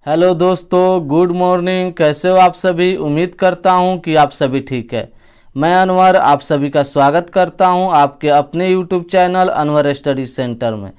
Hello दोस्तों, good morning. कैसे हो आप सभी? उम्मीद करता हूं कि आप सभी ठीक है। मैं अनवर आप सभी का स्वागत करता हूं आपके अपने YouTube channel Anwar study centre में।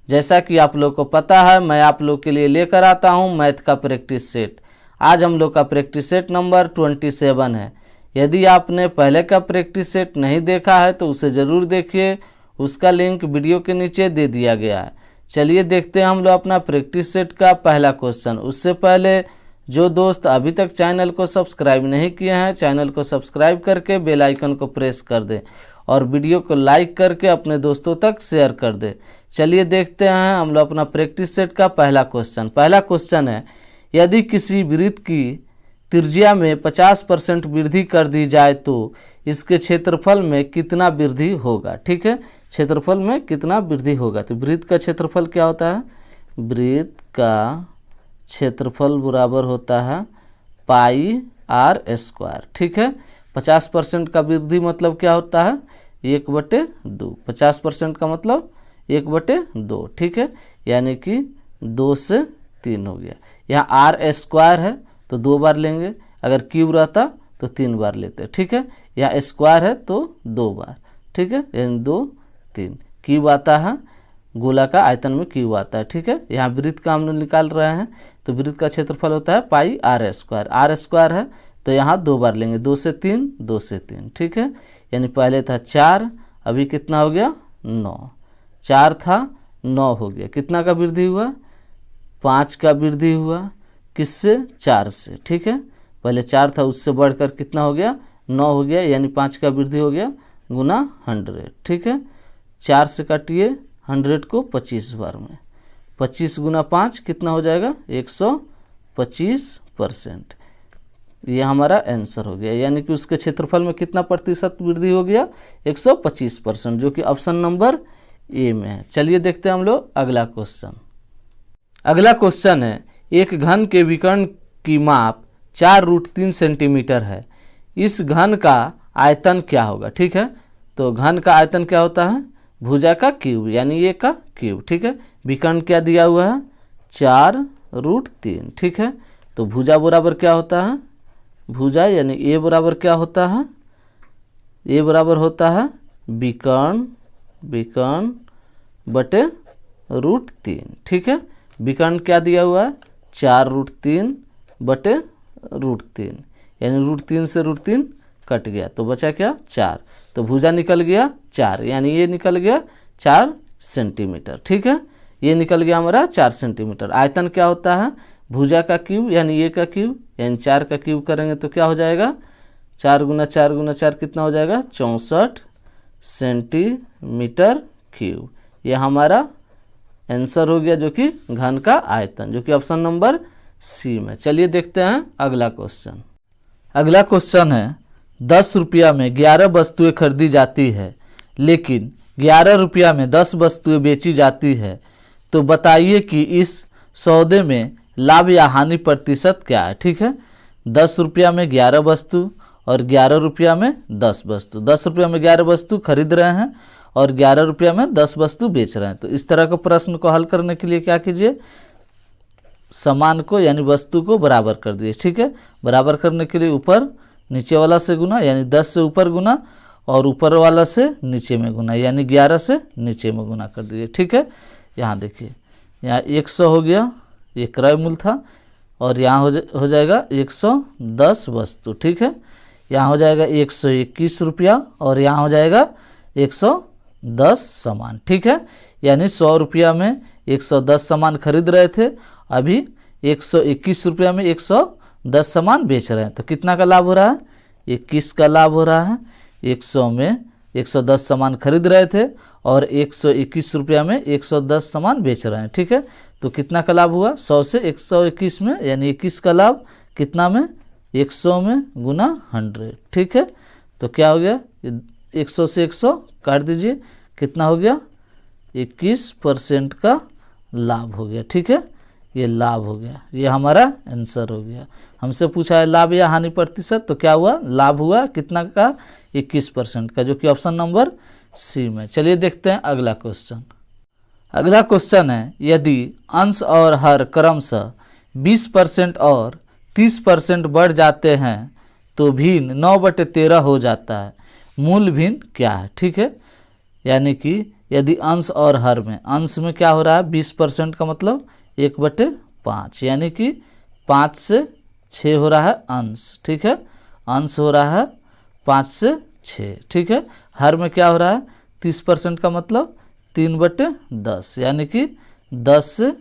जैसा कि आप लोग को पता है, मैं आप लोग के लिए लेकर आता हूं मैथ का प्रैक्टिस सेट। आज हम लोग का प्रैक्टिस सेट नंबर 27 है। यदि आपने पहले का प्रैक्टिस सेट नहीं देखा है तो उसे ज़रूर देखिए, उसका लिंक वीडियो के नीचे दे दिया गया है। चलिए देखते हैं हम लोग अपना प्रैक्टिस सेट का पहला क्वेश्चन। उससे पहले जो दोस्त अभी तक चैनल को सब्सक्राइब नहीं किए हैं, चैनल को सब्सक्राइब करके बेल आइकन को प्रेस कर दें और वीडियो को लाइक करके अपने दोस्तों तक शेयर कर दें। चलिए देखते हैं हम लोग अपना प्रैक्टिस सेट का पहला क्वेश्चन। पहला क्वेश्चन है, यदि किसी वृत्त की त्रिज्या में 50% वृद्धि कर दी जाए तो इसके क्षेत्रफल में कितना वृद्धि होगा। ठीक है, क्षेत्रफल में कितना वृद्धि होगा। तो वृत्त का क्षेत्रफल क्या होता है? वृत्त का क्षेत्रफल बराबर होता है पाई आर स्क्वायर। ठीक है, 50% का वृद्धि मतलब क्या होता है? 1/2। 50% का मतलब 1/2। ठीक है, यानी कि 2 से 3 हो गया। यहाँ आर स्क्वायर है तो 2 बार लेंगे, अगर क्यूब रहता तो 3 बार लेते। ठीक है, यहाँ स्क्वायर है तो 2 बार। ठीक है, यानी 2 3 क्यूब आता है, गोला का आयतन में क्यूब आता है। ठीक है, यहाँ वृत्त का हम लोग निकाल रहे हैं तो वृत्त का क्षेत्रफल होता है पाई आर स्क्वायर। आर स्क्वायर है तो यहाँ 2 बार लेंगे, 2 से 3 2 से 3। ठीक है, यानी पहले था 4, अभी कितना हो गया? 9। 4 था 9 हो गया। कितना का वृद्धि हुआ? 5 का वृद्धि हुआ। किससे? 4 से। ठीक है, पहले 4 था, उससे बढ़कर कितना हो गया? 9 हो गया, यानी 5 का वृद्धि हो गया गुना 100। ठीक है, 4 से काटिए 100 को 25 बार में। 25 गुना 5 कितना हो जाएगा? 125%। ये हमारा आंसर हो गया, यानी कि उसके क्षेत्रफल में कितना प्रतिशत वृद्धि हो गया? 125%, जो कि ऑप्शन नंबर ए में है। चलिए देखते हैं हम लोग अगला क्वेश्चन। अगला क्वेश्चन है, एक घन के विकर्ण की माप 4√3 सेंटीमीटर है। इस घन का आयतन क्या होगा? ठीक है, तो घन का आयतन क्या होता है? भुजा का क्यूब, यानी ये का क्यूब। ठीक है, विकर्ण क्या दिया हुआ है? 4√3। ठीक है, तो भुजा बराबर क्या होता है? भुजा यानी ए बराबर क्या होता है? ए बराबर होता है विकर्ण बटे √3। ठीक है, विकर्ण क्या दिया हुआ है? 4√3 बटे √3, यानी √3 से √3 कट गया तो बचा क्या? 4। तो भुजा निकल गया 4, यानी ये निकल गया 4 सेंटीमीटर। ठीक है, ये निकल गया हमारा 4 सेंटीमीटर। आयतन क्या होता है? भुजा का क्यूब, यानी ये का क्यूब, यानी 4 का क्यूब करेंगे तो क्या हो जाएगा? 4 गुना 4 गुना 4 कितना हो जाएगा? 64 सेंटीमीटर क्यूब। ये हमारा आंसर हो गया, जो कि घन का आयतन, जो कि ऑप्शन नंबर सी में। चलिए देखते हैं अगला क्वेश्चन। अगला क्वेश्चन है, 10 रुपया में 11 वस्तुएं खरीदी जाती है, लेकिन 11 रुपया में 10 वस्तुएं बेची जाती है, तो बताइए कि इस सौदे में लाभ या हानि प्रतिशत क्या है। ठीक है, 10 रुपया में 11 वस्तु और 11 रुपया में 10 वस्तु। 10 रुपया में 11 वस्तु खरीद रहे हैं और 11 रुपया में 10 वस्तु बेच रहे हैं। तो इस तरह के प्रश्न को हल करने के लिए क्या कीजिए? समान को यानी वस्तु को बराबर कर दीजिए। ठीक है, बराबर करने के लिए ऊपर नीचे वाला से गुना, यानी 10 से ऊपर गुना और ऊपर वाला से नीचे में गुना, यानी 11 से नीचे में गुना कर दीजिए। ठीक है, यहाँ देखिए, यहाँ 100 हो गया, ये क्रय मूल्य था, और यहाँ हो जाएगा 110 वस्तु। ठीक है, यहाँ हो जाएगा 121 रुपया और यहाँ हो जाएगा 110 सामान। ठीक है, यानी 100 रुपया में 110 सामान खरीद रहे थे, अभी 121 रुपया में 110 सामान बेच रहे हैं, तो कितना का लाभ हो रहा है? 21 का लाभ हो रहा है। 100 में 110 सामान खरीद रहे थे और 121 रुपया में 110 सामान बेच रहे हैं। ठीक है, तो कितना का लाभ हुआ? 100 से 121 में, यानी 21 का लाभ कितना में? 100 में गुना 100। ठीक है, तो क्या हो गया? 100 से 100 काट दीजिए, कितना हो गया? 21% का लाभ हो गया। ठीक है, ये लाभ हो गया, ये हमारा आंसर हो गया। हमसे पूछा है लाभ या हानि प्रतिशत, तो क्या हुआ? लाभ हुआ कितना का? 21% का, जो कि ऑप्शन नंबर सी में। चलिए देखते हैं अगला क्वेश्चन। अगला क्वेश्चन है, यदि अंश और हर क्रमशः 20% और 30% बढ़ जाते हैं तो भिन्न 9/13 हो जाता है, मूल भिन्न क्या है। ठीक है, यानी कि यदि अंश और हर में, अंश में क्या हो रहा है 20% का मतलब 1/5, यानी कि 5 से 6 हो रहा है अंश। ठीक है, अंश हो रहा है 5 से 6। ठीक है, हर में क्या हो रहा है 30% का मतलब 3/10, यानी कि 10 से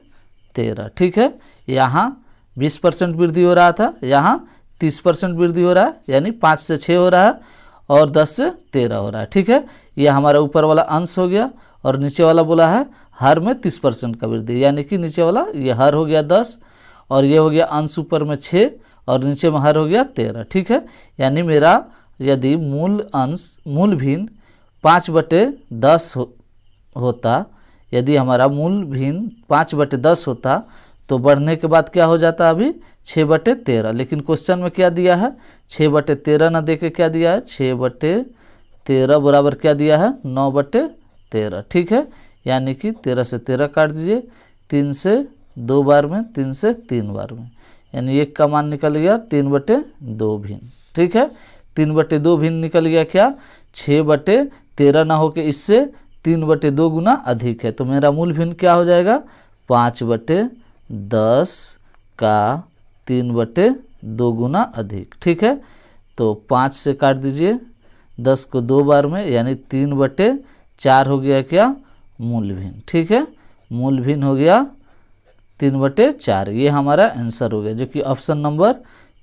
13। ठीक है, यहाँ 20% वृद्धि हो रहा था, यहाँ 30% वृद्धि हो रहा है, यानी 5 से 6 हो रहा है और 10 से 13 हो रहा है। ठीक है, यह हमारा ऊपर वाला अंश हो गया और नीचे वाला बोला है हर में 30% का वृद्धि, यानी कि नीचे वाला ये हर हो गया 10 और ये हो गया अंश ऊपर में 6 और नीचे में हर हो गया 13। ठीक है, यानी मेरा यदि मूल भिन्न 5/10 होता, यदि हमारा मूल भिन्न 5/10 होता तो बढ़ने के बाद क्या हो जाता अभी 6/13, लेकिन क्वेश्चन में क्या दिया है 6/13 ना देके क्या दिया है 6/13 बराबर क्या दिया है 9/13। ठीक है, यानी कि 13 से 13 काट दीजिए, 3 से 2 बार में, 3 से 3 बार में, यानी 1 का मान निकल गया 3/2 भिन्न। ठीक है, 3/2 भिन्न निकल गया क्या 6/13 ना होके इससे 3/2 गुना अधिक है, तो मेरा मूल भिन्न क्या हो जाएगा 5/10 का 3/2 गुना अधिक। ठीक है, तो 5 से काट दीजिए, 10 को 2 बार में, यानी 3/4 हो गया क्या मूल भिन्न। ठीक है, मूल भिन्न हो गया 3/4, ये हमारा आंसर हो गया, जो कि ऑप्शन नंबर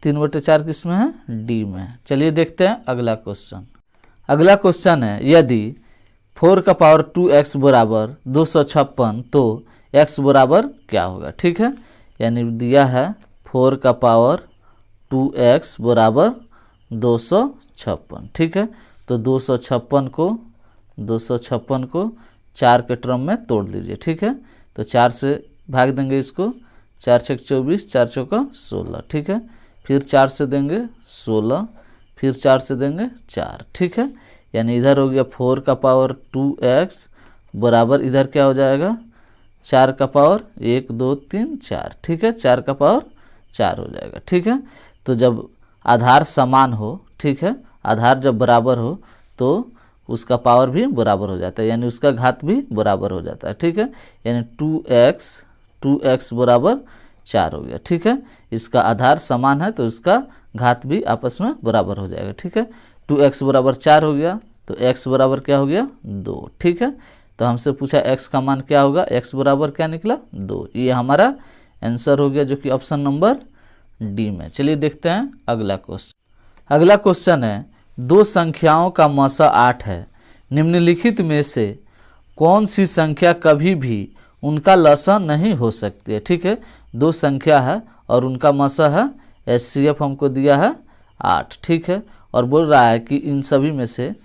3/4 किस में है डी में है। चलिए देखते हैं अगला क्वेश्चन। अगला क्वेश्चन है यदि 4 का पावर 2x बराबर 256 तो x बराबर क्या होगा। ठीक है, यानी दिया है 4 का पावर 2x बराबर 256। ठीक है, तो 256 को 4 के टर्म में तोड़ लीजिए। ठीक है, तो 4 से भाग देंगे इसको, 4 छक 24, 4 चौका 16। ठीक है, फिर 4 से देंगे 16, फिर 4 से देंगे 4। ठीक है, यानी इधर हो गया 4 का पावर 2x बराबर इधर क्या हो जाएगा 4 का पावर 1 2 3 4। ठीक है, 4 का पावर 4 हो जाएगा। ठीक है, तो जब आधार समान हो, ठीक है, आधार जब बराबर हो तो उसका पावर भी बराबर हो जाता है, यानी उसका घात भी बराबर हो जाता है। ठीक है, यानी 2x बराबर 4 हो गया। ठीक है, इसका आधार समान है तो इसका घात भी आपस में बराबर हो जाएगा। ठीक है, 2x बराबर 4 हो गया तो x बराबर क्या हो गया 2। ठीक है, तो हमसे पूछा x का मान क्या होगा, x बराबर क्या निकला 2, ये हमारा आंसर हो गया, जो कि ऑप्शन नंबर डी में। चलिए देखते हैं अगला क्वेश्चन। अगला क्वेश्चन है दो संख्याओं का मसा 8 है, निम्नलिखित में से कौन सी संख्या कभी भी उनका लसा नहीं हो सकती है। ठीक है, दो संख्या है और उनका मसा है HCF हमको दिया है 8। ठीक है, और बोल रहा है कि इन सभी में से,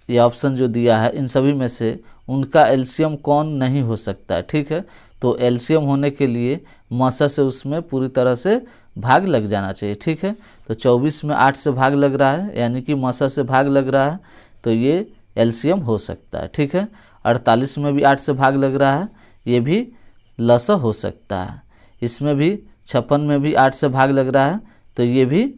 ये ऑप्शन जो दिया है इन सभी में से उनका एलसीएम कौन नहीं हो सकता है। ठीक है, तो एलसीएम होने के लिए मसा से उसमें पूरी तरह से भाग लग जाना चाहिए। ठीक है, तो 24 में 8 से भाग लग रहा है, यानी कि मसा से भाग लग रहा है, तो ये एलसीएम हो सकता है। ठीक है, 48 में भी 8 से भाग लग रहा है, ये भी लसा हो सकता है। इसमें भी 56 में भी 8 से भाग लग रहा है, तो ये भी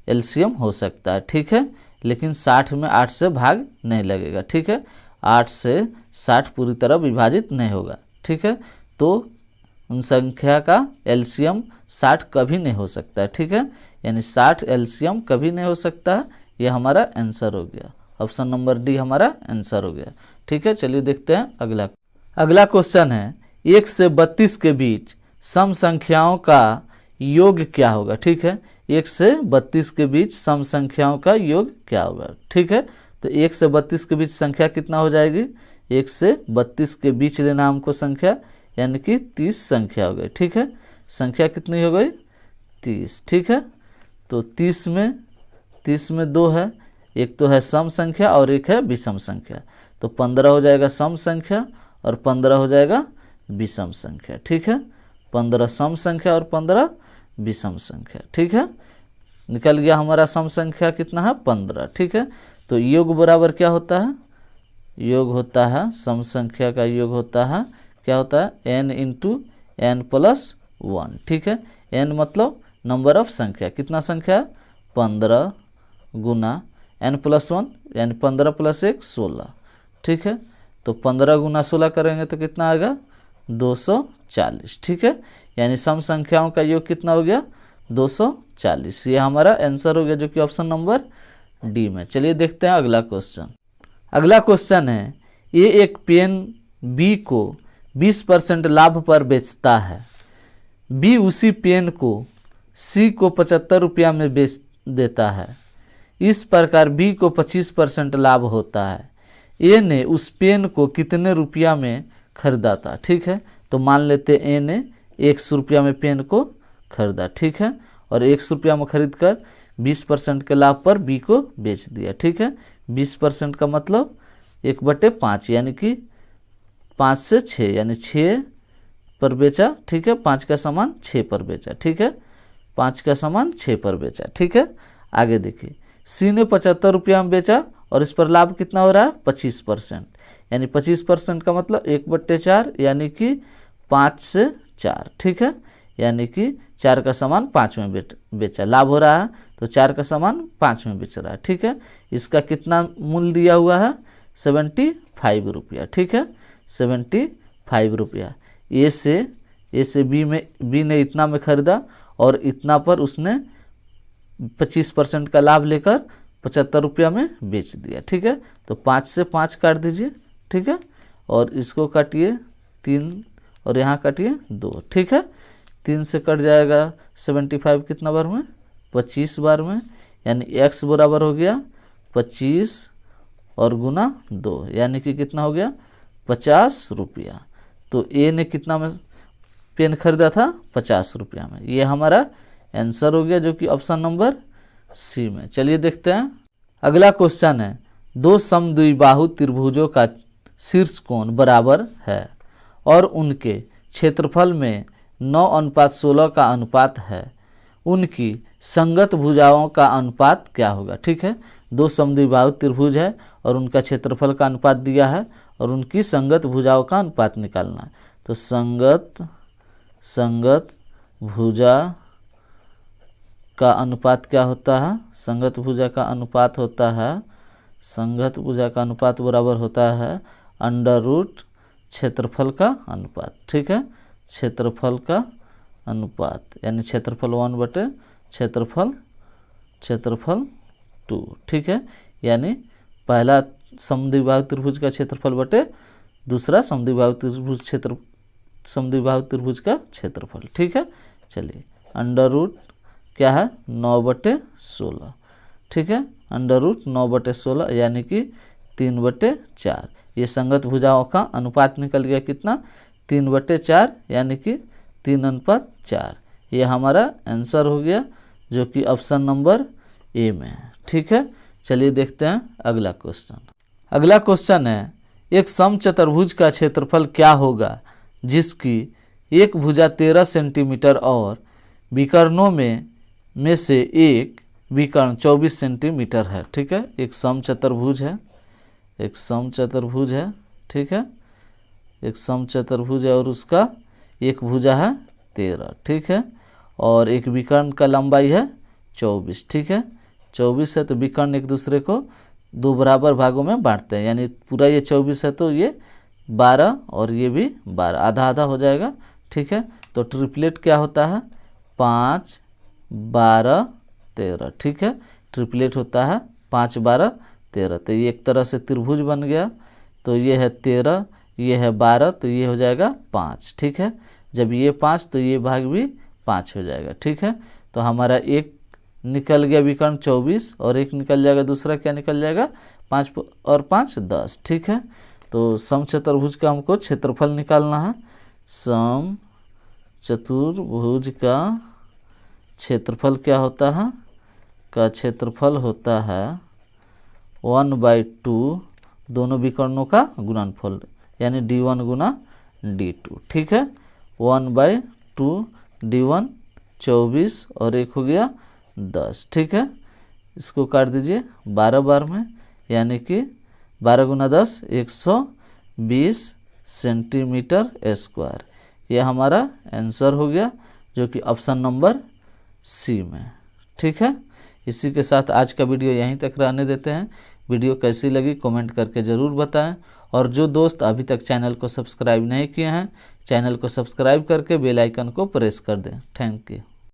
एलसीएम हो सकता है। ठीक है, लेकिन 60 में 8 से भाग नहीं लगेगा। ठीक है, 8 से 60 पूरी तरह विभाजित नहीं होगा। ठीक है, तो उन संख्या का एलसीएम 60 कभी नहीं हो सकता है। ठीक है, यानी 60 एलसीएम कभी नहीं हो सकता है, ये हमारा आंसर हो गया, ऑप्शन नंबर डी हमारा आंसर हो गया। ठीक है, चलिए देखते हैं अगला क्वेश्चन है 1 से 32 के बीच सम संख्याओं का योग क्या होगा। ठीक है, 1 से 32 के बीच सम संख्याओं का योग क्या होगा। ठीक है, तो 1 से 32 के बीच संख्या कितना हो जाएगी, 1 से 32 के बीच लेना हमको संख्या, यानी कि 30 संख्या हो गई। ठीक है, संख्या कितनी हो गई 30। ठीक है, तो 30 में 2 है, एक तो है सम संख्या और एक है विषम संख्या, तो 15 हो जाएगा सम संख्या और 15 हो जाएगा विषम संख्या। ठीक है, 15 सम संख्या और 15 विषम संख्या। ठीक है, निकल गया हमारा सम संख्या कितना है 15। ठीक है, तो योग बराबर क्या होता है, योग होता है सम संख्या का योग होता है क्या होता है n × n + 1, ठीक है। n मतलब नंबर ऑफ संख्या, कितना संख्या है 15 गुना n+1 यानी 15 + 1 16, ठीक है। तो 15 गुना 16 करेंगे तो कितना आएगा 240, ठीक है। यानी सम संख्याओं का योग कितना हो गया 240। ये हमारा आंसर हो गया जो कि ऑप्शन नंबर डी में। चलिए देखते हैं अगला क्वेश्चन। अगला क्वेश्चन है ये एक पेन बी को 20% लाभ पर बेचता है। बी उसी पेन को सी को 75 रुपया में बेच देता है। इस प्रकार बी को 25% लाभ होता है। ए ने उस पेन को कितने रुपया में खरीदा था, ठीक है। तो मान लेते ए ने 100 रुपया में पेन को खरीदा, ठीक है, और 100 रुपया में खरीद कर 20% के लाभ पर बी को बेच दिया, ठीक है। 20% का मतलब 1/5 यानी कि 5 से 6 यानी 6 पर बेचा, ठीक है। 5 का सामान 6 पर बेचा, ठीक है। 5 का सामान 6 पर बेचा, ठीक है। आगे देखिए सी ने 75 रुपया में बेचा और इस पर लाभ कितना हो रहा है 25%, यानी 25% का मतलब 1/4 यानी कि 5 से 4, ठीक है। यानी कि 4 का सामान 5 में बेचा, लाभ हो रहा है तो 4 का सामान 5 में बेच रहा है, ठीक है। इसका कितना मूल्य दिया हुआ है 75 रुपया, ठीक है। 75 रुपया। ए से बी ने इतना में खरीदा और इतना पर उसने 25% का लाभ लेकर 75 रुपया में बेच दिया, ठीक है। तो 5 से 5 काट दीजिए, ठीक है, और इसको काटिए 3 और यहाँ काटिए 2, ठीक है। 3 से कट जाएगा 75 कितना बार में 25 बार में, यानी x बराबर हो गया 25 और गुना 2 यानी कि कितना हो गया 50 रुपया। तो ए ने कितना में पेन खरीदा था 50 रुपया में। ये हमारा आंसर हो गया जो कि ऑप्शन नंबर सी में। चलिए देखते हैं अगला क्वेश्चन है दो समद्विबाहु त्रिभुजों का शीर्ष कोण बराबर है और उनके क्षेत्रफल में 9:16 का अनुपात है। उनकी संगत भुजाओं का अनुपात क्या होगा, ठीक है। दो समद्विबाहु त्रिभुज है और उनका क्षेत्रफल का अनुपात दिया है और उनकी संगत भुजाओं का अनुपात निकालना है। तो संगत भुजा का अनुपात क्या होता है, संगत भुजा का अनुपात होता है, संगत भुजा का अनुपात बराबर होता है √ क्षेत्रफल का अनुपात, ठीक है। क्षेत्रफल का अनुपात यानी क्षेत्रफल 1/क्षेत्रफल 2, ठीक है। यानी पहला समद्विबाहु त्रिभुज का क्षेत्रफल बटे दूसरा समद्विबाहु त्रिभुज का क्षेत्रफल, ठीक है। चलिए √ क्या है 9/16, ठीक है। √ 9/16 यानी कि 3/4। ये संगत भुजाओं का अनुपात निकल गया कितना 3/4 यानी कि 3:4। ये हमारा आंसर हो गया जो कि ऑप्शन नंबर ए में है, ठीक है। चलिए देखते हैं अगला क्वेश्चन। अगला क्वेश्चन है एक समचतुर्भुज का क्षेत्रफल क्या होगा जिसकी एक भुजा 13 सेंटीमीटर और विकर्णों में से एक विकर्ण 24 सेंटीमीटर है, ठीक है। एक समचतुर्भुज है, एक समचतुर्भुज है, ठीक है। एक समचतुर्भुज है और उसका एक भुजा है 13, ठीक है, और एक विकर्ण का लंबाई है 24, ठीक है। 24 है तो विकर्ण एक दूसरे को 2 बराबर भागों में बांटते हैं, यानी पूरा ये 24 है तो ये 12 और ये भी 12, आधा आधा हो जाएगा, ठीक है। तो ट्रिपलेट क्या होता है 5 12 13, ठीक है। ट्रिपलेट होता है 5 12 13। तो ये एक तरह से त्रिभुज बन गया। तो ये है 13, ये है 12, तो ये हो जाएगा 5, ठीक है। जब ये 5 तो ये भाग भी 5 हो जाएगा, ठीक है। तो हमारा एक निकल गया विकर्ण 24 और एक निकल जाएगा दूसरा क्या निकल जाएगा 5 और 5 10, ठीक है। तो समचतुर्भुज का हमको क्षेत्रफल निकालना है। समचतुर्भुज का क्षेत्रफल क्या होता है, का क्षेत्रफल होता है 1/2 दोनों विकर्णों का गुणनफल यानी d1 गुना d2, ठीक है। 1/2 d1 24 और एक हो गया 10, ठीक है। इसको काट दीजिए 12 बार में, यानी कि 12 गुना 10 120 सेंटीमीटर स्क्वायर। यह हमारा आंसर हो गया जो कि ऑप्शन नंबर सी में। ठीक है, इसी के साथ आज का वीडियो यहीं तक रहने देते हैं। वीडियो कैसी लगी कमेंट करके ज़रूर बताएं, और जो दोस्त अभी तक चैनल को सब्सक्राइब नहीं किए हैं, चैनल को सब्सक्राइब करके बेल आइकन को प्रेस कर दें। Thank you.